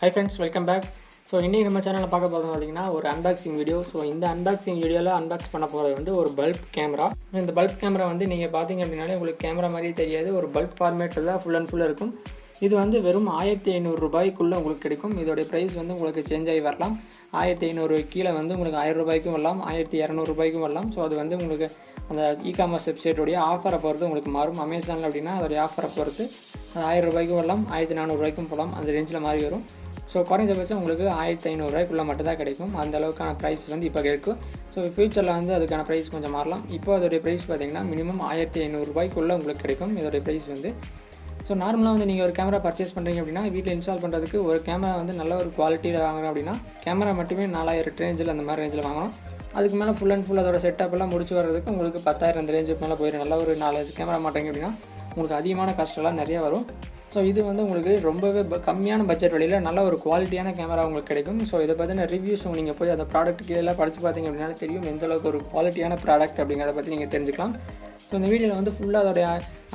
Hi friends, welcome back. So இன்றைக்கி நம்ம சேனலில் பார்க்க போகிறது பார்த்திங்கன்னா ஒரு அன்பாக்சிங் வீடியோ. ஸோ இந்த அன்பாக்சிங் வீடியோவில் அன்பாக்ஸ் பண்ண போகிறது வந்து ஒரு பல்ப் கேமரா. இந்த பல்ப் கேமரா வந்து நீங்கள் பார்த்தீங்க அப்படின்னாலே உங்களுக்கு கேமரா மாதிரியே தெரியாது, ஒரு பல்ப் ஃபார்மேட்டில் தான் ஃபுல் அண்ட் ஃபுல்லாக இருக்கும். இது வந்து வெறும் 1500 ரூபாய்க்குள்ளே உங்களுக்கு கிடைக்கும். இதோடைய ப்ரைஸ் வந்து உங்களுக்கு சேஞ்ச் ஆகி வரலாம். 1500 கீழே வந்து உங்களுக்கு 1000 ரூபாய்க்கும் வரலாம், 1200 ரூபாய்க்கும் வரலாம். ஸோ அது வந்து உங்களுக்கு அந்த இகாமர்ஸ் வெப்சைட்டோடைய ஆஃபரை பொறுத்து உங்களுக்கு மாறும். அமேசானில் அப்படின்னா அதோடைய ஆஃபரை பொறுத்து அது 1000 ரூபாய்க்கும் வரலாம், 1400 ரூபாய்க்கும் போகலாம். அந்த ரேஞ்சில் மாதிரி வரும். ஸோ குறைஞ்சபட்சம் உங்களுக்கு 1500 ரூபாய்க்குள்ளே மட்டும்தான் கிடைக்கும். அந்த அளவுக்கான ப்ரைஸ் வந்து இப்போ கிடைக்கும். ஸோ ஃப்யூச்சரில் வந்து அதுக்கான ப்ரைஸ் கொஞ்சம் மாறலாம். இப்போ அதோடைய ப்ரைஸ் பார்த்திங்கன்னா மினிமம் 1500 ரூபாய்க்குள்ளே உங்களுக்கு கிடைக்கும் இதோடைய ப்ரைஸ் வந்து. ஸோ நார்மலாக வந்து நீங்கள் ஒரு கேமரா பர்ச்சேஸ் பண்ணுறீங்க அப்படின்னா வீட்டில் இன்ஸ்டால் பண்ணுறதுக்கு ஒரு கேமரா வந்து நல்ல ஒரு குவாலிட்டியில் வாங்குறோம் அப்படின்னா கேமரா மட்டுமே 4000 ரேஞ்சில் அந்த மாதிரி ரேஞ்சில் வாங்கணும். அதுக்கு மேலே ஃபுல் அண்ட் ஃபுல் அதோட செட்டப் எல்லாம் முடிச்சு வர்றதுக்கு உங்களுக்கு 10,000 அந்த ரேஞ்சுக்கு மேலே போயிடும். நல்ல ஒரு 4 கேமரா மாட்டீங்க அப்படின்னா உங்களுக்கு அதிகமான கஷ்டம்லாம் நிறையா வரும். ஸோ இது வந்து உங்களுக்கு ரொம்பவே கம்மியான பட்ஜெட் வழியில் நல்ல ஒரு குவாலிட்டியான கேமரா உங்களுக்கு கிடைக்கும். ஸோ இதை பற்றின ரிவ்யூஸ் நீங்கள் போய் அந்த ப்ராடக்ட் கீழே படித்து பார்த்தீங்க அப்படின்னா தெரியும் எந்தளவுக்கு ஒரு குவாலிட்டியான ப்ராடக்ட் அப்படிங்கிறத பற்றி நீங்கள் தெரிஞ்சுக்கலாம். ஸோ இந்த வீடியோவில் வந்து ஃபுல்லாக அதோடைய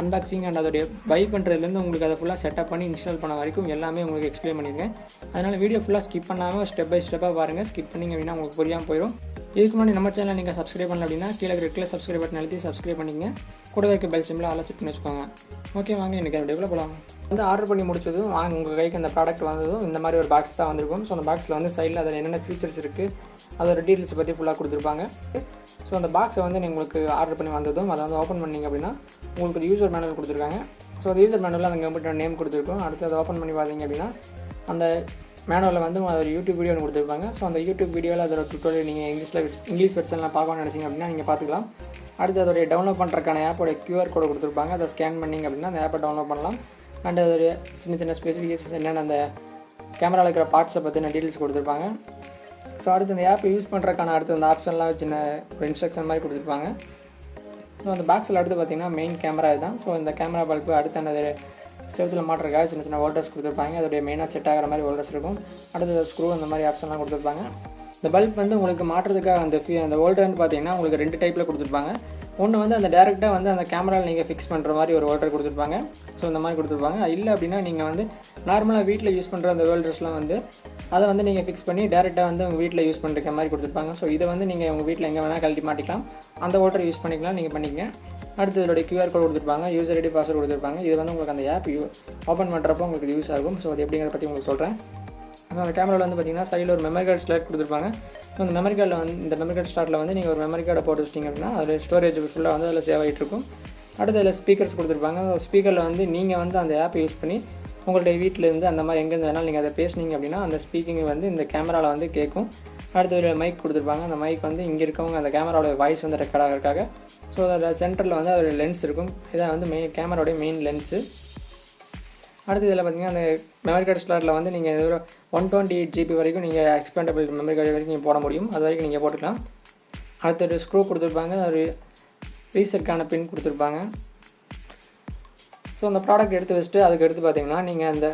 அன்பாக்சிங் அண்ட் அதோடைய பை பண்ணுறதுலேருந்து உங்களுக்கு அதை ஃபுல்லாக செட்டப் பண்ணி இன்ஸ்டால் பண்ண வரைக்கும் எல்லாமே உங்களுக்கு எக்ஸ்பிளைன் பண்ணியிருக்கேன். அதனால் வீடியோ ஃபுல்லாக ஸ்கிப் பண்ணாமல் ஸ்டெப் பை ஸ்டெப்பாக பாருங்கள். ஸ்கிப் பண்ணிங்க அப்படின்னா உங்களுக்கு புரியாமல் போயிடும். இதுக்கு முன்னாடி நம்ம சேனலை நீங்கள் சப்ஸ்கிரைப் பண்ணல அப்படின்னா கீழே இருக்கிற சப்ஸ்கிரைப் பட்டன் அழுத்தி சப்ஸ்கிரைப் பண்ணிங்க. கூடவே இருக்க பெல் சிம்பிளை ஆல் செட் பண்ணி வச்சுக்கோங்க. ஓகே, வாங்க எனக்கு வீடியோக்குள்ளே போகலாம். வந்து ஆர்டர் பண்ணி முடிச்சதும் உங்கள் கைக்கு அந்த ப்ராடக்ட் வந்ததும் இந்த மாதிரி ஒரு பாக்ஸ் தான் வந்திருக்கும். ஸோ அந்த பாக்ஸில் வந்து சைடில் அதில் என்னென்ன ஃபீச்சர்ஸ் இருக்குது அதோட டீட்டெயில்ஸை பற்றி ஃபுல்லாக கொடுத்துருப்பாங்க. ஸோ அந்த பாக்ஸை வந்து உங்களுக்கு ஆர்டர் பண்ணி வந்ததும் அதை வந்து ஓப்பன் பண்ணிங்க அப்படின்னா உங்களுக்கு ஒரு யூசர் மேனுவல் கொடுத்துருக்காங்க. ஸோ அந்த யூசர் மேனுவலில் அந்த கம்ப்யூட்டர் நேம் கொடுத்துருக்கோம். அடுத்து அதை ஓப்பன் பண்ணி பார்த்தீங்க அப்படின்னா அந்த மேனுவலில் வந்து ஒரு யூடியூப் வீடியோ கொடுத்துருப்பாங்க. ஸோ அந்த யூடியூப் வீடியோவில் அதோட டுட்டோரியல் நீங்கள் இங்கிலீஷ் வெர்ஷனில் பார்க்கணும்னு நினச்சிங்க அப்படின்னா நீங்கள் பார்த்துக்கலாம். அடுத்து அதோடைய டவுன்லோட் பண்ணுறதுக்கான ஆப்போடைய QR கோடு கொடுத்துருப்பாங்க. அதை ஸ்கேன் பண்ணிங்க அப்படின்னா அந்த ஆப்பை டவுன்லோட் பண்ணலாம். அண்ட் அதோடைய சின்ன சின்ன ஸ்பெசிஃபிகேஷன்ஸ் என்னென்ன அந்த கேமராவில் இருக்கிற பார்ட்ஸை பற்றின டீட்டெயில்ஸ் கொடுத்துருப்பாங்க. ஸோ அடுத்து அந்த ஆப்பை யூஸ் பண்ணுறதுக்கான அடுத்து அந்த ஆப்ஷன்லாம் சின்ன ஒரு இன்ஸ்ட்ரக்ஷன் மாதிரி கொடுத்துருப்பாங்க. ஸோ அந்த பாக்ஸில் அடுத்து பார்த்திங்கன்னா மெயின் கேமரா இதுதான். ஸோ இந்த கேமரா பல்பு அடுத்து அந்த செவத்தில் மாட்டுறதுக்காக சின்ன சின்ன ஹோல்டர்ஸ் கொடுத்துருப்பாங்க. அதோடைய மெயினாக செட் ஆகிற மாதிரி ஹோல்டர்ஸ் இருக்கும். அடுத்து ஸ்க்ரூ அந்த மாதிரி ஆப்ஷன்லாம் கொடுத்துருப்பாங்க. இந்த பல்ப் வந்து உங்களுக்கு மாட்டுறதுக்காக அந்த ஹோல்டர் வந்து பார்த்திங்கன்னா உங்களுக்கு 2 டைப்பில் கொடுத்துருப்பாங்க. ஒன்று வந்து அந்த டேரெக்டாக வந்து அந்த கேமராவில் நீங்கள் ஃபிக்ஸ் பண்ணுற மாதிரி ஒரு ஹோல்டர் கொடுத்துருப்பாங்க. ஸோ இந்த மாதிரி கொடுத்துருப்பாங்க. இல்லை அப்படின்னா நீங்கள் வந்து நார்மலாக வீட்டில் யூஸ் பண்ணுற அந்த ஹோல்டர்ஸ்லாம் வந்து அதை வந்து நீங்கள் ஃபிக்ஸ் பண்ணி டேரெக்டாக வந்து உங்கள் வீட்டில் யூஸ் பண்ணுற மாதிரி கொடுத்துருப்பாங்க. ஸோ இதை வந்து நீங்கள் உங்கள் வீட்டில் எங்கே வேணால் கழட்டி மாட்டிக்கலாம். அந்த ஹோல்டர் யூஸ் பண்ணிக்கலாம், நீங்கள் பண்ணிக்கங்க. அடுத்து இதோடைய QR கோட் கொடுத்துருப்பாங்க, யூசர் ஐடி பாஸ்வேர்டு கொடுத்துருப்பாங்க. இது வந்து உங்களுக்கு அந்த ஆப் ஓப்பன் பண்ணுறப்போ உங்களுக்கு யூஸ் ஆகும். ஸோ அது எப்படிங்கிறத பற்றி உங்களுக்கு சொல்கிறேன். அந்த கேமராவில் வந்து பார்த்திங்கன்னா சைடில் ஒரு மெமரி கார்டு ஸ்லாட் கொடுத்துருப்பாங்க. ஸோ அந்த மெமரி கார்டில் வந்து இந்த மெமரி கார்டு ஸ்லாட்டில் வந்து நீங்கள் ஒரு மெமரி கார்டை போட்டு வச்சிட்டிங்க அப்படின்னா அதோட ஸ்டோரேஜ் ஃபுல்லாக வந்து அதில் சேவ் ஆகிட்டு இருக்கும். அடுத்து அதில் ஸ்பீக்கர்ஸ் கொடுத்துருப்பாங்க. ஸ்பீக்கரில் வந்து நீங்கள் வந்து அந்த ஆப்பை யூஸ் பண்ணி உங்களுடைய வீட்டிலேருந்து அந்த மாதிரி எங்கேருந்து வேணாலும் நீங்கள் அதை பேசுனீங்க அப்படின்னா அந்த ஸ்பீக்கிங் வந்து இந்த கேமராவில் வந்து கேட்கும். அடுத்து ஒரு மைக் கொடுத்துருப்பாங்க. அந்த மைக் வந்து இங்கே இருக்கவங்க அந்த கேமராவோட வாய்ஸ் வந்து ரெக்கார்ட் ஆகிறதுக்காக. ஸோ அதில் சென்டரில் வந்து அதோடைய லென்ஸ் இருக்கும். இதான் வந்து கேமராவோடைய மெயின் லென்ஸு. அடுத்து இதில் பார்த்திங்கன்னா அந்த மெமரி கார்டு ஸ்லாட்டில் வந்து நீங்கள் ஒரு 128 GB வரைக்கும் நீங்கள் எக்ஸ்பேண்டபிள் மெமரி கார்டு வரைக்கும் நீங்கள் போட முடியும். அது வரைக்கும் நீங்கள் போட்டுக்கலாம். அடுத்து ஒரு ஸ்க்ரூ கொடுத்துருப்பாங்க. ஒரு ரீசெட்கான பின் கொடுத்துருப்பாங்க. ஸோ அந்த ப்ராடக்ட் எடுத்து வச்சுட்டு அதுக்கு எடுத்து பார்த்திங்கன்னா நீங்கள் அந்த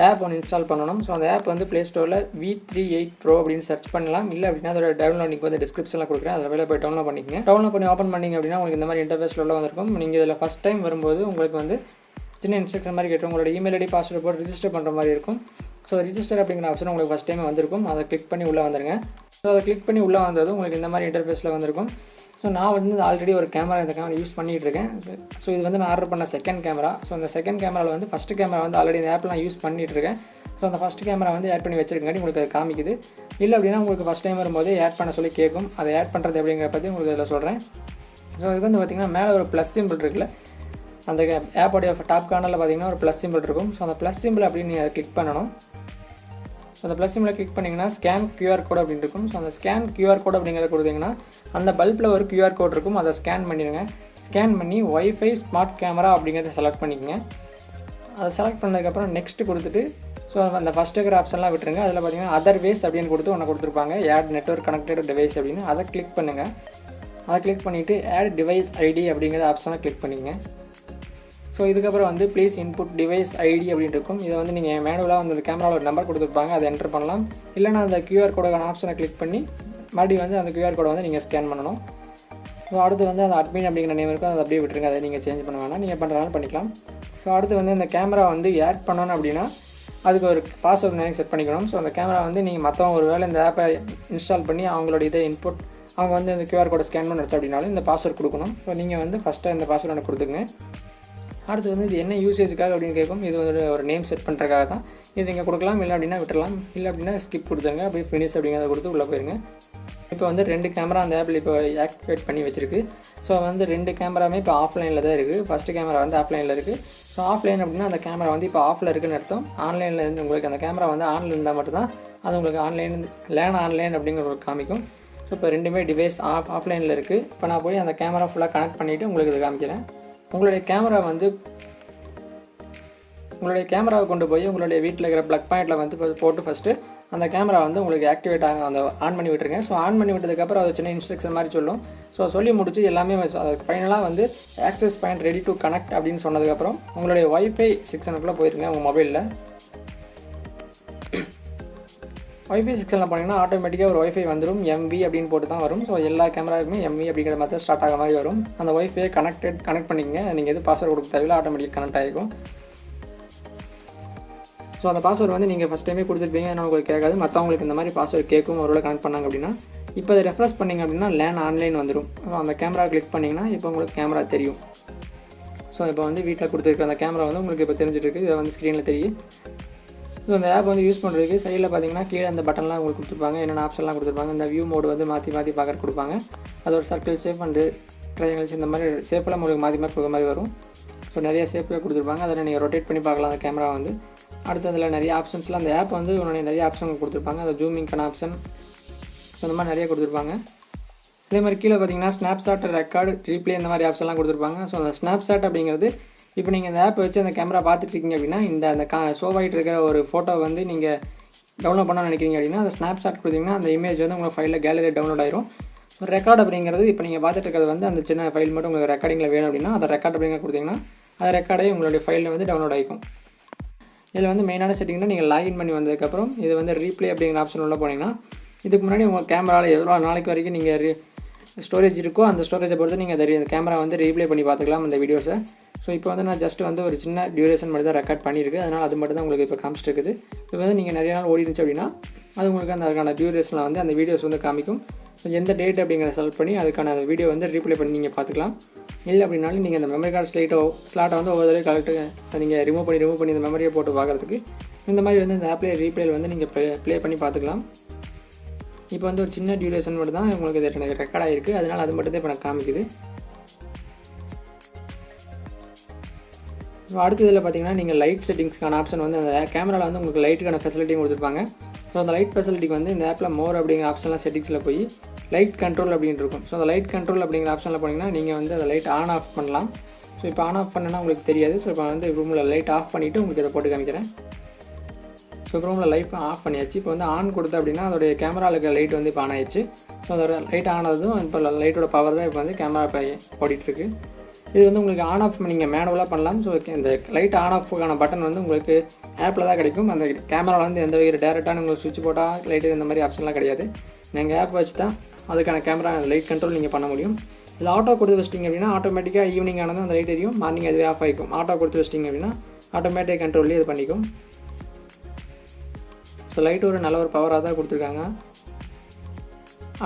ஆப் ஒன்று இன்ஸ்டால் பண்ணணும். ஸோ அந்த ஆப் வந்து ப்ளே ஸ்டோரில் V38 Pro அப்படின்னு சர்ச் பண்ணலாம். இல்லை அப்படின்னா அதோட டவுன்லோட் லிங்க் வந்து டிஸ்கிரிப்ஷனில் கொடுக்குறேன். அதில் வெளியே போய் டவுன்லோட் பண்ணிக்கங்க. டவுன்லோட் பண்ணி ஓப்பன் பண்ணிங்க அப்படின்னா உங்களுக்கு இந்த மாதிரி இன்டர்ஃபேஸில் உள்ள வந்திருக்கும். நீங்கள் இதில் ஃபஸ்ட் டைம் வரும்போது உங்களுக்கு வந்து சின்ன இன்ஸ்ட்ரக்ஷன் மாதிரி கேட்டு உங்களோட இமெயில் ஐடி பாஸ்வேர்டு போட்டு ரிஜிஸ்டர் பண்ணுற மாதிரி இருக்கும். ஸோ ரிஜிஸ்டர் அப்படிங்கிற ஆப்ஷன் உங்களுக்கு ஃபஸ்ட் டைம் வந்திருக்கும். அதை கிளிக் பண்ணி உள்ளே வந்துருங்க. ஸோ அதை கிளிக் பண்ணி உள்ளே வந்ததும் உங்களுக்கு இந்த மாதிரி இன்டர்ஃபேஸில் வந்திருக்கும். ஸோ நான் வந்து ஆல்ரெடி ஒரு இந்த கேமரா யூஸ் பண்ணிகிட்டு இருக்கேன். ஸோ இது வந்து நான் ஆர்டர் பண்ண செகண்ட் கேமரா. ஸோ அந்த செகண்ட் கேமராவில் வந்து ஃபஸ்ட்டு கேமரா வந்து ஆல்ரெடி இந்த ஆப்பில் நான் யூஸ் பண்ணிகிட்டு இருக்கேன். ஸோ அந்த ஃபஸ்ட் கேமரா வந்து ஆட் பண்ணி வச்சிருக்காட்டி உங்களுக்கு அது காமிக்குது. இல்லை அப்படின்னா உங்களுக்கு ஃபஸ்ட் டைம் வரும்போது ஆட் பண்ண சொல்லி கேட்கும். அதை ஆட் பண்ணுறது அப்படிங்கிற பற்றி உங்களுக்கு இதில் சொல்கிறேன். ஸோ இது வந்து பார்த்திங்கன்னா மேலே ஒரு ப்ளஸ் சிம்பிள் இருக்குல்ல, அந்த ஆப்போடைய டாப் கார்னரில் பார்த்திங்கன்னா ஒரு ப்ளஸ் சிம்பிள் இருக்கும். ஸோ அந்த ப்ளஸ் சிம்பிள் அப்படின்னு நீங்கள் அதை கிளிக் பண்ணணும். ஸோ அந்த ப்ளஸ் சிம்பிளை கிளிக் பண்ணிங்கன்னா ஸ்கேன் QR கோட் அப்படின்னு இருக்கும். ஸோ அந்த ஸ்கேன் QR கோட் அப்படிங்கிறத கொடுத்தீங்கன்னா அந்த பல்பில் ஒரு QR கோட் இருக்கும். அதை ஸ்கேன் பண்ணிடுங்க. ஸ்கேன் பண்ணி ஒய்ஃபை ஸ்மார்ட் கேமரா அப்படிங்கிறத செலக்ட் பண்ணிக்கோங்க. அதை செலக்ட் பண்ணதுக்கப்புறம் நெக்ஸ்ட் கொடுத்துட்டு ஸோ அந்த ஃபஸ்ட் இருக்கிற ஆப்ஷன்லாம் விட்டுருங்க. அதில் பார்த்திங்கன்னா அதர்வேஸ் அப்படின்னு கொடுத்து ஒன்று கொடுத்துருப்பாங்க, ஆட் நெட்வொர்க் கனெக்டட் டிவைஸ் அப்படின்னு. அதை கிளிக் பண்ணுங்கள். அதை கிளிக் பண்ணிவிட்டு ஆட் டிவைஸ் ஐடி அப்படிங்கிற ஆப்ஷனை கிளிக் பண்ணிங்க. ஸோ இதுக்கப்புறம் வந்து ப்ளீஸ் இன்புட் டிவைஸ் ஐடி அப்படின்னு இருக்கும். இதை வந்து நீங்கள் மேனுவலாக வந்து அந்த கேமராவில் ஒரு நம்பர் கொடுத்துருப்பாங்க, அதை என்டர் பண்ணலாம். இல்லைனா அந்த QR கோடுக்கான ஆப்ஷனை கிளிக் பண்ணி மறுபடியும் வந்து அந்த QR கோடை வந்து நீங்கள் ஸ்கேன் பண்ணணும். ஸோ அடுத்து வந்து அந்த அட்மின் அப்படிங்கிற நேம் இருக்கும், அதை அப்படியே விட்டுருங்க. அதை நீங்கள் சேஞ்ச் பண்ண வேணாம், நீங்கள் பண்ணுறதுனால பண்ணிக்கலாம். ஸோ அடுத்து வந்து இந்த கேமரா வந்து ஆட் பண்ணணும் அப்படின்னா அதுக்கு ஒரு பாஸ்வேர்டு நீங்கள் செட் பண்ணிக்கணும். ஸோ அந்த கேமரா வந்து நீங்கள் மற்றவங்க ஒரு வேளை இந்த ஆப்பை இன்ஸ்டால் பண்ணி அவங்களோட இதை இன்புட் அவங்க வந்து இந்த QR கோடை ஸ்கேன் பண்ணி வச்சு அப்படின்னாலும் இந்த பாஸ்வேர்டு கொடுக்கணும். ஸோ நீங்கள் வந்து ஃபஸ்ட்டு இந்த பாஸ்வேர்டு எனக்கு கொடுத்துங்க. அடுத்து வந்து இது என்ன யூசேஜுக்காக அப்படின்னு கேட்கும். இது ஒரு நேம் செட் பண்ணுறதுக்காக தான். இது நீங்கள் கொடுக்கலாம், இல்லை அப்படின்னா விட்டுடலாம், இல்லை அப்படின்னா ஸ்கிப் கொடுத்துருங்க. அப்படியே ஃபினிஷ் அப்படிங்கிறத கொடுத்து உள்ளே போயிருங்க. இப்போ வந்து 2 கேமரா அந்த ஆப்பில் இப்போ ஆக்டிவேட் பண்ணி வச்சுருக்கு. ஸோ வந்து 2 கேமராமே இப்போ ஆஃப்லைனில் தான் இருக்குது. ஃபஸ்ட்டு கேமரா வந்து ஆஃப்லைனில் இருக்குது. ஸோ ஆஃப்லைன் அப்படின்னா அந்த கேமரா வந்து இப்போ ஆஃபில் இருக்குதுன்னு அர்த்தம். ஆன்லைனில் இருந்து உங்களுக்கு அந்த கேமரா வந்து ஆனில் இருந்தால் மட்டும்தான் அது உங்களுக்கு ஆன்லைன் அப்படிங்கிற ஒரு காமிக்கும். ஸோ இப்போ 2மே டிவைஸ் ஆஃப்லைனில் இருக்குது. இப்போ நான் போய் அந்த கேமரா ஃபுல்லாக கனெக்ட் பண்ணிவிட்டு உங்களுக்கு இதை காமிக்கிறேன். உங்களுடைய கேமராவை கொண்டு போய் உங்களுடைய வீட்டில் இருக்கிற ப்ளக் பாயிண்டில் வந்து போட்டு ஃபஸ்ட்டு அந்த கேமரா வந்து உங்களுக்கு ஆக்டிவேட் அந்த ஆன் பண்ணி விட்டுருங்க. ஸோ ஆன் பண்ணி விட்டதுக்கப்புறம் அது சின்ன இன்ஸ்ட்ரக்ஷன் மாதிரி சொல்லும். ஸோ சொல்லி முடிச்சு எல்லாமே அதுக்கு ஃபைனலாக வந்து access point ready to connect அப்படின்னு சொன்னதுக்கப்புறம் உங்களுடைய வைஃபை செக்ஷனுக்குள்ளே போயிருங்க. உங்கள் மொபைலில் வைஃபை செக்ஷனில் போனீங்கன்னா ஆட்டோமேட்டிக்காக ஒரு வைஃபை வந்துடும். MV அப்படின்னு போட்டு தான் வரும். ஸோ எல்லா கேமராவுக்குமே MV அப்படிங்கிற மாதிரி தான் ஸ்டார்ட் ஆக மாதிரி வரும். அந்த வைஃபையை கனெக்ட் பண்ணிக்கங்க. நீங்கள் எது பாஸ்வேர்டு கொடுக்க தேவையில்லை, ஆட்டோமேட்டிக் கனெக்ட் ஆகிக்கும். ஸோ அந்த பாஸ்வேர்டு வந்து நீங்கள் ஃபஸ்ட் டைமே கொடுத்துருப்பீங்க, அதனால் உங்களுக்கு கேட்காது. மற்றவங்களுக்கு இந்த மாதிரி பாஸ்வேர்டு கேட்கும். ஒருவேளை கனெக்ட் பண்ணாங்க அப்படின்னா இப்போ அதை ரெஃப்ரெஷ் பண்ணிங்க அப்படின்னா லேன் ஆன்லைன் வந்துடும். ஸோ அந்த கேமரா கிளிக் பண்ணிங்கன்னா இப்போ உங்களுக்கு கேமரா தெரியும். ஸோ இப்போ வந்து வீட்டில் கொடுத்துருக்குற அந்த கேமரா வந்து உங்களுக்கு இப்போ தெரிஞ்சிட்டு இருக்குது. இதை வந்து ஸ்க்ரீனில் தெரியும். ஸோ அந்த ஆப் வந்து யூஸ் பண்ணுறதுக்கு சைடில் பார்த்தீங்கன்னா கீழே அந்த பட்டன்லாம் உங்களுக்கு கொடுத்துருப்பாங்க. என்னென்ன ஆப்ஷன்லாம் கொடுத்துருப்பாங்க. இந்த வியூ மோடு வந்து மாற்றி பார்க்க கொடுப்பாங்க. அது ஒரு சர்க்கிள் ஷேப் அண்டு ட்ரையாங்கிள்ஸ் இந்த மாதிரி ஷேப்பெல்லாம் உங்களுக்கு மாற்றி கொடுக்குற மாதிரி வரும். ஸோ நிறைய ஷேப்பில் கொடுத்துருப்பாங்க. அதில் நீங்கள் ரொட்டேட் பண்ணி பார்க்கலாம் அந்த கேமரா வந்து. அடுத்து அதில் நிறைய ஆப்ஷன்ஸ்லாம் அந்த ஆப் வந்து நிறைய ஆப்ஷன் கொடுத்துருப்பாங்க. அது ஜூமிங்கான ஆப்ஷன் அந்த மாதிரி நிறைய கொடுத்துருப்பாங்க. அதே மாதிரி கீழே பார்த்தீங்கன்னா ஸ்னாப்ஷாட், ரெக்கார்டு, ரீப்ளே இந்த மாதிரி ஆப்ஷன்லாம் கொடுத்துருப்பாங்க. ஸோ அந்த ஸ்னாப்ஷாட் அப்படிங்கிறது இப்போ நீங்கள் இந்த ஆப்பை வச்சு அந்த கேமரா பார்த்துட்ருக்கீங்க அப்படின்னா அந்த ஷோவாகிட்டு இருக்கிற ஒரு ஃபோட்டோ வந்து நீங்கள் டவுன்லோட் பண்ண நினைக்கிறீங்க அப்படின்னா அந்த ஸ்னாப்ஷாட் கொடுத்தீங்கன்னா அந்த இமேஜ் வந்து உங்கள் ஃபைலில் கேலரி டவுன்லோட் ஆயிரும். ரெக்கார்ட் அப்படிங்கிறது இப்போ நீங்கள் பார்த்துட்டு இருக்கிறது வந்து அந்த சின்ன ஃபைல் மட்டும் உங்களுக்கு ரெக்கார்டிங்கில் வேணும் அப்படின்னா அதை ரெக்கார்ட் அப்படிங்கிற கொடுத்தீங்கன்னா அந்த ரெக்கார்டே உங்களுடைய ஃபைலில் வந்து டவுன்லோட் ஆகிக்கும். இதில் வந்து மெயினான செட்டிங்னா நீங்கள் லாகின் பண்ணி வந்ததுக்கப்புறம் இது வந்து ரீப்ளே அப்படிங்கிற ஆப்ஷன் உள்ள போனீங்கன்னா இதுக்கு முன்னாடி உங்கள் கேமராவில் எவ்வளோ நாளைக்கு வரைக்கும் நீங்கள் ஸ்டோரேஜ் இருக்கோ அந்த ஸ்டோரேஜை பொறுத்து நீங்கள் அந்த கேமரா வந்து ரீப்ளே பண்ணி பார்த்துக்கலாம் அந்த வீடியோஸை. ஸோ இப்போ வந்து நான் ஜஸ்ட் வந்து ஒரு சின்ன டியூரேஷன் மட்டும் தான் ரெக்கார்ட் பண்ணியிருக்கு. அதனால் அது மட்டும் தான் உங்களுக்கு இப்போ காமிச்சிட்டு இருக்குது. இப்போ வந்து நீங்கள் நிறைய நாள் ஓடிடுச்சு அப்படின்னா அது உங்களுக்கு அதுக்கான டியூரேஷனில் வந்து அந்த வீடியோஸ் வந்து காமிக்கும். ஸோ எந்த டேட் அப்படிங்கிறத செலக்ட் பண்ணி அதுக்கான அந்த வீடியோ வந்து ரீப்ளே பண்ணி நீங்கள் பார்த்துக்கலாம். இல்லை அப்படின்னாலும் நீங்கள் அந்த மெமரி கார்டு ஸ்லாட்டை வந்து ஒவ்வொரு தடவை கரெக்டாக நீங்கள் ரிமூவ் பண்ணி இந்த மெமரியை போட்டு பார்க்குறதுக்கு இந்த மாதிரி வந்து இந்த ஆப்லேயே ரீப்ளேயில் வந்து நீங்கள் ப்ளே பண்ணி பார்த்துக்கலாம். இப்போ வந்து ஒரு சின்ன டியூரேஷன் மட்டும் தான் உங்களுக்கு இது ரெக்கார்ட் ஆகிருக்கு. அதனால் அது மட்டும் தான் இப்போ எனக்கு காமிக்குது. ஸோ அடுத்த இதில் பார்த்தீங்கன்னா நீங்கள் லைட் செட்டிங்ஸ்க்கான ஆப்ஷன் வந்து அந்த கேமராவில் வந்து உங்களுக்கு லைட்டுக்கான ஃபெசிலிட்டியும் கொடுத்துருப்பாங்க. ஸோ அந்த லைட் ஃபெசிலிட்டிக்கு வந்து இந்த ஆப்பில் மோர் அப்படிங்கிற ஆப்ஷன்லாம் செட்டிங்ஸில் போய் லைட் கண்ட்ரோல் அப்படின்னு இருக்கும். ஸோ அந்த லைட் கண்ட்ரோல் அப்படிங்கிற ஆப்ஷனில் போனீங்கன்னா நீங்கள் வந்து அதை லைட் ஆன் ஆஃப் பண்ணலாம். ஸோ இப்போ ஆன் ஆஃப் பண்ணனா உங்களுக்கு தெரியாது. ஸோ இப்போ வந்து ரூமில் லைட் ஆஃப் பண்ணிவிட்டு உங்களுக்கு இதை போட்டு காமிக்கிறேன். ஸோ ரூமில் லைட் ஆஃப் பண்ணியாச்சு. இப்போ வந்து ஆன் கொடுத்து அப்படின்னா அதோடைய கேமராவில் இருக்கிற லைட் வந்து இப்போ ஆன் ஆயிடுச்சு. ஸோ அதோட லைட் ஆனதும் இப்போ லைட்டோட பவர் தான் இப்போ வந்து கேமரா இப்போ ஓடிட்டுருக்கு. இது வந்து உங்களுக்கு ஆன் ஆஃப் நீங்கள் மேனுவலாக பண்ணலாம். ஸோ இந்த லைட் ஆன் ஆஃப்க்கான பட்டன் வந்து உங்களுக்கு ஆப்பில் தான் கிடைக்கும். அந்த கேமராவில் வந்து எந்த வகையில் டேரெக்டான உங்களுக்கு சுவிட்ச் போட்டால் லைட்டு இந்த மாதிரி ஆப்ஷன்லாம் கிடையாது. நீங்கள் ஆப் வச்சு தான் அதுக்கான கேமரா லைட் கண்ட்ரோல் நீங்கள் பண்ண முடியும். இதில் ஆட்டோ கொடுத்து வச்சிட்டிங்க அப்படின்னா ஆட்டோமேட்டிக்காக ஈவினிங் ஆனதும் அந்த லைட் எரியும், மார்னிங் அதுவே ஆஃப் ஆகிக்கும். ஆட்டோ கொடுத்து வச்சிட்டிங்க அப்படின்னா ஆட்டோமேட்டிக் கண்ட்ரோல்லேயே இது பண்ணிக்கும். ஸோ லைட் ஒரு நல்ல ஒரு பவராக தான் கொடுத்துருக்காங்க.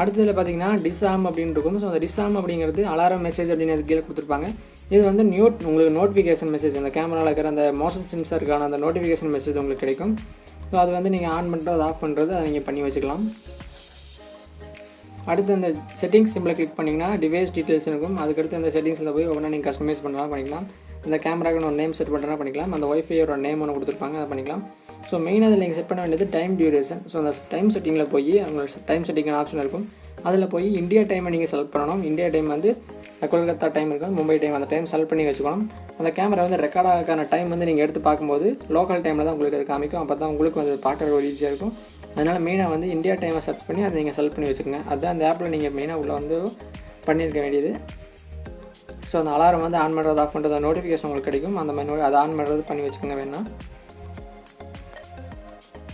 அடுத்ததில் பார்த்தீங்கன்னா டிஸ்ஆர்ம் அப்படின்னு இருக்கும். ஸோ அந்த டிஸ்ஆர்ம் அப்படிங்கிறது அலாரம் மெசேஜ் அப்படின்னு அது கீழே கொடுத்துருப்பாங்க. இது வந்து உங்களுக்கு நோட்டிஃபிகேஷன் மெசேஜ் அந்த கேமராவில் இருக்கிற அந்த மோஷன் சென்சாருக்கான அந்த நோட்டிஃபிகேஷன் மெசேஜ் உங்களுக்கு கிடைக்கும். ஸோ அது வந்து நீங்கள் ஆன் பண்ணுறது அது ஆஃப் பண்ணுறது அதை நீங்கள் பண்ணி வச்சுக்கலாம். அடுத்து அந்த செட்டிங்ஸ் சிம்பிளை கிளிக் பண்ணிங்கன்னா டிவைஸ் டீட்டெயில்ஸ் இருக்கும். அதுக்கடுத்து அந்த செட்டிங்ஸில் போய் ஒவ்வொன்றா நீங்கள் கஸ்டமைஸ் பண்ணலாம் பண்ணிக்கலாம். அந்த கேமராக்கு ஒரு நேம் செட் பண்ணுறா பண்ணிக்கலாம். அந்த ஒய்ஃபையோட நேம் ஒன்று கொடுத்துருப்பாங்க அதை பண்ணிக்கலாம். ஸோ மெயினாக அதில் நீங்கள் செட் பண்ண வேண்டியது டைம் டியூரேஷன். ஸோ அந்த டைம் செட்டிங்கில் போய் அவங்களோட டைம் செட்டிங்கான ஆப்ஷன் இருக்கும். அதில் போய் இந்தியா டைமை நீங்கள் செலக்ட் பண்ணணும். இந்தியா டைம் வந்து கொல்கத்தா டைம் இருக்கும், மும்பை டைம், அந்த டைம் செலக்ட் பண்ணி வச்சுக்கணும். அந்த கேமரா வந்து ரெக்கார்ட் ஆகான டைம் வந்து நீங்கள் எடுத்து பார்க்கும்போது லோக்கல் டைமில் தான் உங்களுக்கு அது காமிக்கும். அப்போ தான் உங்களுக்கு வந்து பார்க்குறது ஒரு ஈஸியாக இருக்கும். அதனால் மெயினாக வந்து இந்தியா டைமை சர்ச் பண்ணி அதை நீங்கள் செலக்ட் பண்ணி வச்சுக்கோங்க. அதுதான் அந்த ஆப்பில் நீங்கள் மெயினாக உள்ளே வந்து பண்ணியிருக்க வேண்டியது. ஸோ அந்த அலாரம் வந்து ஆன் பண்ணுறது ஆஃப் பண்ணுறது நோட்டிஃபிகேஷன் உங்களுக்கு கிடைக்கும். அந்த மாதிரி அதை ஆன் பண்ணுறது பண்ணி வச்சுக்கோங்க வேணால்.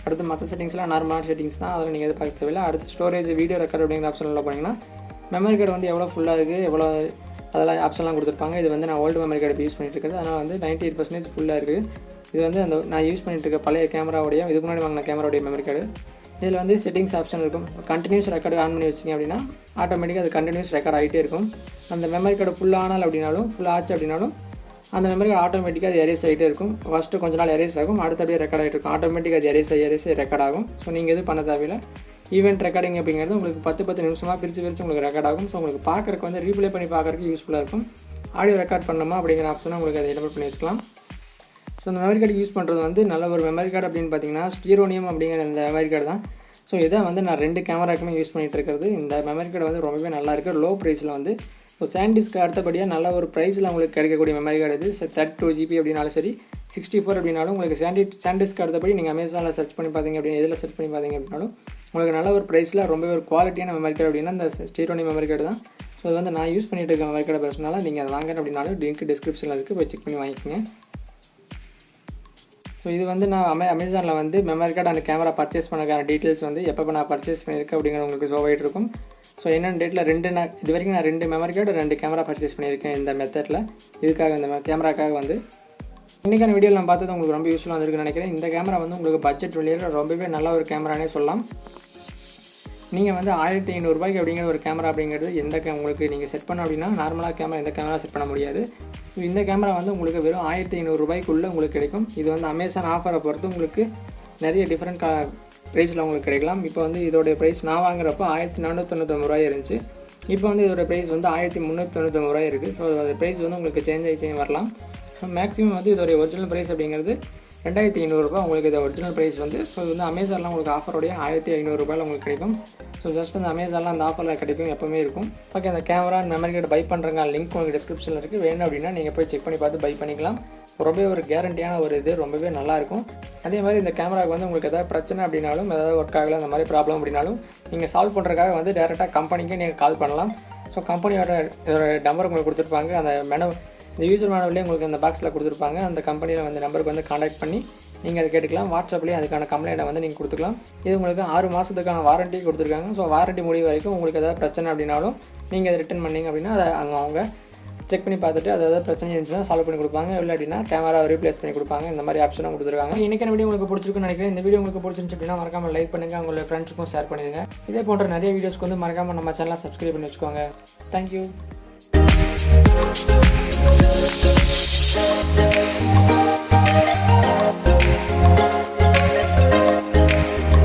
அடுத்து மற்ற செட்டிங்ஸ்லாம் நார்மலான செட்டிங்ஸ் தான், அதில் நீங்கள் எது பார்க்க தேவையில்லை. அடுத்து ஸ்டோரேஜ் வீடியோ ரெக்கார்ட் அப்படிங்கிற ஆப்ஷன் உள்ள போனீங்கன்னா மெமரி கார்டு வந்து எவ்வளோ ஃபுல்லாக இருக்குது எவ்வளோ அதெல்லாம் ஆப்ஷன்லாம் கொடுத்துருப்பாங்க. இது வந்து நான் ஓல்டு மெமரி கார்டு யூஸ் பண்ணிட்டு இருக்கிறது. அதனால் வந்து 98% ஃபுல்லாக இருக்குது. இது வந்து அந்த நான் யூஸ் பண்ணிட்டு இருக்க பழைய கேமராவுடைய இதுக்கு முன்னாடி வாங்கின கேமராவுடைய மெமரி கார்டு. இதில் வந்து செட்டிங்ஸ் ஆப்ஷன் இருக்கும். கண்டினியூஸ் ரெக்கார்டு ஆன் பண்ணி வச்சிங்க அப்படின்னா ஆட்டோமேட்டிக்காக அது கண்டினியூஸ் ரெக்கார்ட் ஆகிட்டே இருக்கும். அந்த மெமரி கார்டு ஃபுல் ஆனால் அப்படின்னாலும் ஃபுல் ஆச்சு அப்படின்னாலும் அந்த மெமரி ஆட்டோமேட்டிக்காக அது எரேஸ் ஆகிட்டே இருக்கும். ஃபஸ்ட்டு கொஞ்ச நாள் எரேஸ் ஆகும், அடுத்தபடியே ரெக்கார்ட் ஆகிட்டு இருக்கும். ஆட்டோமேட்டிக்காக அது எரேஸ் ரெக்கார்ட் ஆகும். ஸோ நீங்கள் எதுவும் பண்ண தேவையில்லை. ஈவெண்ட் ரெக்கார்டிங் அப்படிங்கிறது உங்களுக்கு 10 நிமிஷமாக பிரித்து உங்களுக்கு ரெக்கார்ட் ஆகும். ஸோ உங்களுக்கு பார்க்குறக்கு வந்து ரீப்ளே பண்ணி பார்க்குறதுக்கு யூஸ்ஃபுல்லாக இருக்கும். ஆடியோ ரெக்கார்ட் பண்ணணுமா அப்படிங்கிற ஆப்ஷனை உங்களுக்கு அதை எனேபிள் பண்ணி வச்சுக்கலாம். ஸோ இந்த மெமரி கார்டு யூஸ் பண்ணுறது வந்து நல்ல ஒரு மெமரி கார்டு அப்படின்னு பார்த்தீங்கன்னா ஸ்டீரோனியம் அப்படிங்கிற இந்த மெமரி கார்டு தான். ஸோ இதை வந்து நான் 2 கேமராக்குமே யூஸ் பண்ணிகிட்டு இருக்கிறது. இந்த மெமரி கார்டு வந்து ரொம்பவே நல்லா இருக்குது. லோ ப்ரைஸில் வந்து ஸோ சாண்டிஸ்க்கு அடுத்தபடியாக நல்ல ஒரு ப்ரைஸில் உங்களுக்கு கிடைக்கக்கூடிய மெமரி கார்டு இது. 32 GB அப்படின்னாலும் சரி, 64 அப்படின்னாலும் உங்களுக்கு சாண்டிஸ்க்கு அடுத்தபடி நீங்கள் அமேசானில் சர்ச் பண்ணி பார்த்தீங்க அப்படின்னு எதில் சர்ச் பண்ணி பார்த்தீங்க அப்படின்னாலும் உங்களுக்கு நல்ல ஒரு ப்ரைஸில் ரொம்பவே ஒரு குவாலிட்டியான மெமரி கார்டு அப்படின்னா இந்த ஸ்டீரோனியம் மெமரி கார்டு தான். ஸோ அது வந்து நான் யூஸ் பண்ணிகிட்டு இருக்க மெமரி கார்டு பிரச்சனால நீங்கள் அதை வாங்குறேன் அப்படின்னாலும் லிங்க் டிஸ்கிரிப்ஷனில் இருக்குது, போய் செக் பண்ணி வாங்கிக்கோங்க. ஸோ இது வந்து நான் அமேசானில் வந்து memory card and camera purchase பண்ணக்கான டீட்டெயில்ஸ் வந்து எப்போ நான் பர்ச்சேஸ் பண்ணியிருக்கேன் அப்படிங்கிறது உங்களுக்கு ஷோ ஆகிட்டு இருக்கும். ஸோ என்னென்ன டேட்டில் இது வரைக்கும் நான் 2 மெமரி கார்டு 2 கேமரா பர்ச்சேஸ் பண்ணியிருக்கேன் இந்த மெத்தடில். இதுக்காக இந்த கேமராக்காக வந்து இன்றைக்கான வீடியோவில் நான் பார்த்தது உங்களுக்கு ரொம்ப யூஸ்ஃபுல்லாக வந்திருக்குன்னு நினைக்கிறேன். இந்த கேமரா வந்து உங்களுக்கு பட்ஜெட் வெளியில் ரொம்பவே நல்ல ஒரு கேமரானே சொல்லலாம். நீங்கள் வந்து 1500 ரூபாய்க்கு அப்படிங்கிற ஒரு கேமரா அப்படிங்கிறது உங்களுக்கு நீங்கள் செட் பண்ண அப்படின்னா நார்மலாக இந்த கேமரா செட் பண்ண முடியாது. இந்த கேமரா வந்து உங்களுக்கு வெறும் 1500 ரூபாய்க்குள்ளே உங்களுக்கு கிடைக்கும். இது வந்து அமேசான் ஆஃபரை பொறுத்து உங்களுக்கு நிறைய டிஃப்ரெண்ட் ப்ரைஸில் உங்களுக்கு கிடைக்கலாம். இப்போ வந்து இதோடைய ப்ரைஸ் நான் வாங்குறப்போ 1499 ரூபாய் இருந்துச்சு. இப்போ வந்து இதோட ப்ரைஸ் வந்து 1399 ரூபாய் இருக்குது. ஸோ அதோட ப்ரைஸ் வந்து உங்களுக்கு சேஞ்ச் ஆகி வரலாம். ஸோ மேக்ஸிமம் வந்து இதோடைய ஒரிஜினல் ப்ரைஸ் அப்படிங்கிறது 2500 ரூபாய் உங்களுக்கு இது ஒரிஜினல் ப்ரைஸ் வந்து. ஸோ இது வந்து அமேசானில் உங்களுக்கு ஆஃபருடைய 1500 ரூபாயில் உங்களுக்கு கிடைக்கும். ஸோ ஜஸ்ட் வந்து அமேசானில் அந்த ஆஃபரில் கிடைக்கும், எப்போவுமே இருக்கும். ஓகே, அந்த கேமரா மெமரி கார்டு பை பண்ணுறங்க லிங்க் உங்களுக்கு டிஸ்கிரிப்ஷனில் இருக்குது. வேணும் அப்படின்னா நீங்கள் போய் செக் பண்ணி பார்த்து பை பண்ணிக்கலாம். ரொம்பவே ஒரு கேரண்டியான ஒரு இது, ரொம்பவே நல்லாயிருக்கும். அதே மாதிரி இந்த கேமராவுக்கு வந்து உங்களுக்கு எதாவது பிரச்சனை அப்படின்னாலும், ஏதாவது ஒர்க் ஆகலை அந்த மாதிரி ப்ராப்ளம் அப்படின்னாலும் நீங்கள் சால்வ் பண்ணுறதுக்காக வந்து டேரெக்டாக கம்பெனிக்கே நீங்கள் கால் பண்ணலாம். ஸோ கம்பெனியோட நம்பர் உங்களுக்கு கொடுத்துருப்பாங்க. இந்த யூசர் மேனுவல்லே உங்களுக்கு அந்த பாக்ஸில் கொடுத்துருப்பாங்க. அந்த கம்பெனியில் வந்து நம்பருக்கு வந்து காண்டாக்ட் பண்ணி நீங்கள் அதை கேட்டுக்கலாம். வாட்ஸ்அப்லேயே அதுக்கான கம்ப்ளைண்ட்டை வந்து நீங்கள் கொடுத்துக்கலாம். இது உங்களுக்கு 6 மாதத்துக்கான வாரண்ட்டி கொடுத்துருக்காங்க. ஸோ வாரண்ட்டி முடிவு வரைக்கும் உங்களுக்கு எதாவது பிரச்சனை அப்படின்னாலும் நீங்கள் அதை ரிட்டர்ன் பண்ணிங்க அப்படின்னா அதை அவங்க செக் பண்ணி பார்த்துட்டு அது எதாவது பிரச்சனை இருந்துச்சுன்னா சால்வ் பண்ணி கொடுப்பாங்க. இல்லை அப்படின்னா கேமரா ரீப்ளேஸ் பண்ணி கொடுப்பாங்க. இந்த மாதிரி ஆப்ஷனும் கொடுத்துருக்காங்க. இன்றைக்கான வீடியோ உங்களுக்கு பிடிச்சிருக்குன்னு நினைக்கிறேன். இந்த வீடியோ உங்களுக்கு பிடிச்சிருந்துச்சு அப்படின்னா மறக்காமல் லைக் பண்ணுங்கள், உங்களோட ஃப்ரெண்ட்ஸுக்கும் ஷேர் பண்ணிடுங்க. இதே போன்ற நிறைய வீடியோஸ்க்கு வந்து மறக்காமல் நம்ம சேனலை சப்ஸ்கிரைப் பண்ணி வச்சுக்கோங்க. Thank you. We'll be right back.